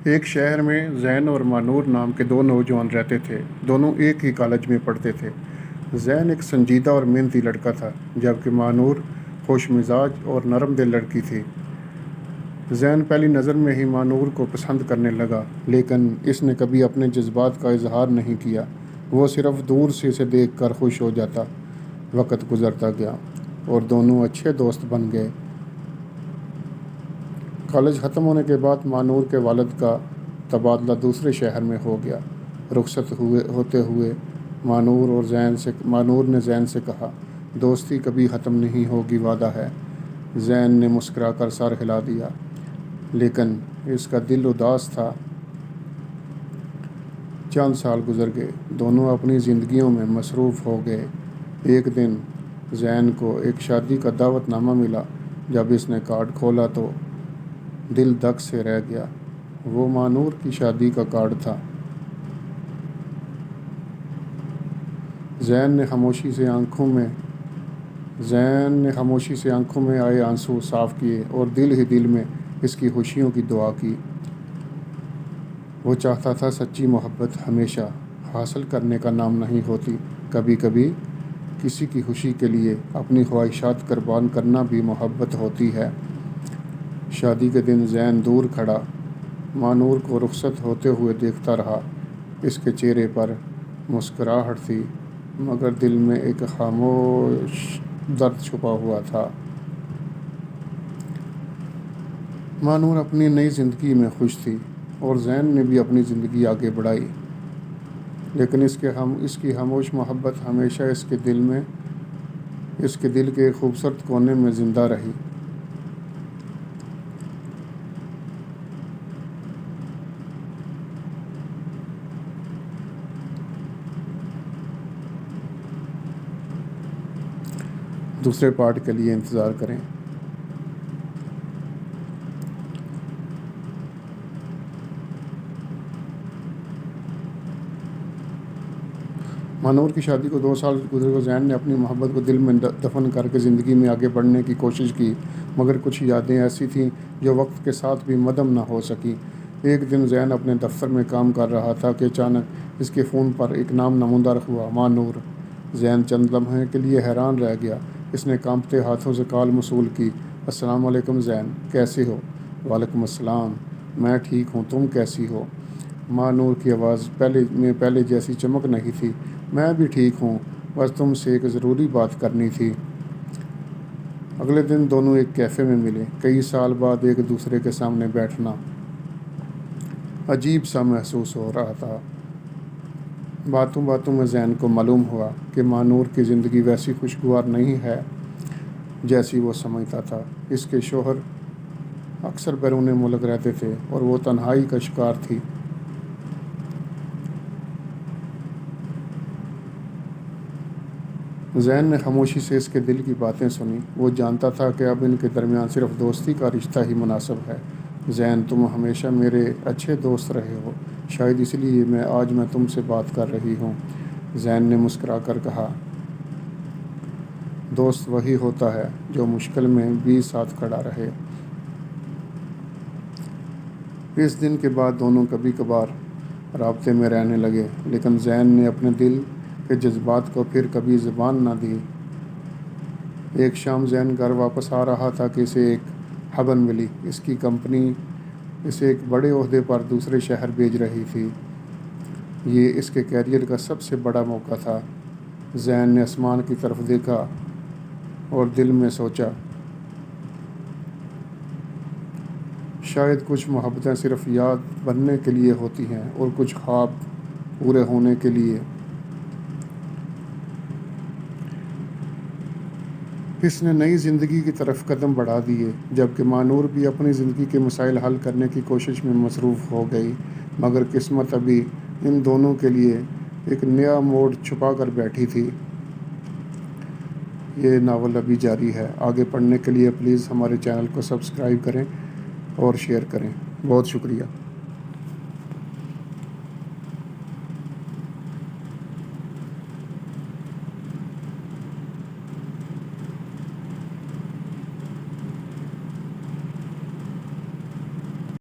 ایک شہر میں زین اور مانور نام کے دو نوجوان رہتے تھے۔ دونوں ایک ہی کالج میں پڑھتے تھے۔ زین ایک سنجیدہ اور محنتی لڑکا تھا، جبکہ مانور خوش مزاج اور نرم دل لڑکی تھی۔ زین پہلی نظر میں ہی مانور کو پسند کرنے لگا، لیکن اس نے کبھی اپنے جذبات کا اظہار نہیں کیا۔ وہ صرف دور سے اسے دیکھ کر خوش ہو جاتا۔ وقت گزرتا گیا اور دونوں اچھے دوست بن گئے۔ کالج ختم ہونے کے بعد مانور کے والد کا تبادلہ دوسرے شہر میں ہو گیا۔ رخصت ہوتے ہوئے مانور نے زین سے کہا، دوستی کبھی ختم نہیں ہوگی، وعدہ ہے۔ زین نے مسکرا کر سر ہلا دیا، لیکن اس کا دل اداس تھا۔ چند سال گزر گئے، دونوں اپنی زندگیوں میں مصروف ہو گئے۔ ایک دن زین کو ایک شادی کا دعوت نامہ ملا۔ جب اس نے کارڈ کھولا تو دل دھک سے رہ گیا۔ وہ مانور کی شادی کا کارڈ تھا۔ زین نے خاموشی سے آنکھوں میں آئے آنسو صاف کیے اور دل ہی دل میں اس کی خوشیوں کی دعا کی۔ وہ چاہتا تھا سچی محبت ہمیشہ حاصل کرنے کا نام نہیں ہوتی، کبھی کبھی کسی کی خوشی کے لیے اپنی خواہشات قربان کرنا بھی محبت ہوتی ہے۔ شادی کے دن زین دور کھڑا مانور کو رخصت ہوتے ہوئے دیکھتا رہا۔ اس کے چہرے پر مسکراہٹ تھی، مگر دل میں ایک خاموش درد چھپا ہوا تھا۔ مانور اپنی نئی زندگی میں خوش تھی اور زین نے بھی اپنی زندگی آگے بڑھائی، لیکن اس کی خاموش محبت ہمیشہ اس کے دل کے ایک خوبصورت کونے میں زندہ رہی۔ دوسرے پارٹ کے لیے انتظار کریں۔ مانور کی شادی کو 2 سال گزرے تو زین نے اپنی محبت کو دل میں دفن کر کے زندگی میں آگے بڑھنے کی کوشش کی، مگر کچھ یادیں ایسی تھیں جو وقت کے ساتھ بھی مدھم نہ ہو سکیں۔ ایک دن زین اپنے دفتر میں کام کر رہا تھا کہ اچانک اس کے فون پر ایک نام نمودار ہوا، مانور۔ زین چند لمحے کے لیے حیران رہ گیا۔ اس نے کانپتے ہاتھوں سے کال موصول کی، السلام علیکم زین، کیسے ہو؟ وعلیکم السلام، میں ٹھیک ہوں، تم کیسی ہو؟ مانور کی آواز پہلے جیسی چمک نہیں تھی۔ میں بھی ٹھیک ہوں، بس تم سے ایک ضروری بات کرنی تھی۔ اگلے دن دونوں ایک کیفے میں ملے۔ کئی سال بعد ایک دوسرے کے سامنے بیٹھنا عجیب سا محسوس ہو رہا تھا۔ باتوں باتوں میں زین کو معلوم ہوا کہ مانور کی زندگی ویسی خوشگوار نہیں ہے جیسی وہ سمجھتا تھا۔ اس کے شوہر اکثر بیرون ملک رہتے تھے اور وہ تنہائی کا شکار تھی۔ زین نے خاموشی سے اس کے دل کی باتیں سنی۔ وہ جانتا تھا کہ اب ان کے درمیان صرف دوستی کا رشتہ ہی مناسب ہے۔ زین، تم ہمیشہ میرے اچھے دوست رہے ہو، شاید اس لیے آج میں تم سے بات کر رہی ہوں۔ زین نے مسکرا کر کہا، دوست وہی ہوتا ہے جو مشکل میں بھی ساتھ کھڑا رہے۔ اس دن کے بعد دونوں کبھی کبھار رابطے میں رہنے لگے، لیکن زین نے اپنے دل کے جذبات کو پھر کبھی زبان نہ دی۔ ایک شام زین گھر واپس آ رہا تھا کہ اسے ایک خبر ملی۔ اس کی کمپنی اسے ایک بڑے عہدے پر دوسرے شہر بھیج رہی تھی۔ یہ اس کے کیریئر کا سب سے بڑا موقع تھا۔ زین نے آسمان کی طرف دیکھا اور دل میں سوچا، شاید کچھ محبتیں صرف یاد بننے کے لیے ہوتی ہیں اور کچھ خواب پورے ہونے کے لیے۔ اس نے نئی زندگی کی طرف قدم بڑھا دیے، جبکہ مانور بھی اپنی زندگی کے مسائل حل کرنے کی کوشش میں مصروف ہو گئی۔ مگر قسمت ابھی ان دونوں کے لیے ایک نیا موڑ چھپا کر بیٹھی تھی۔ یہ ناول ابھی جاری ہے۔ آگے پڑھنے کے لیے پلیز ہمارے چینل کو سبسکرائب کریں اور شیئر کریں۔ بہت شکریہ۔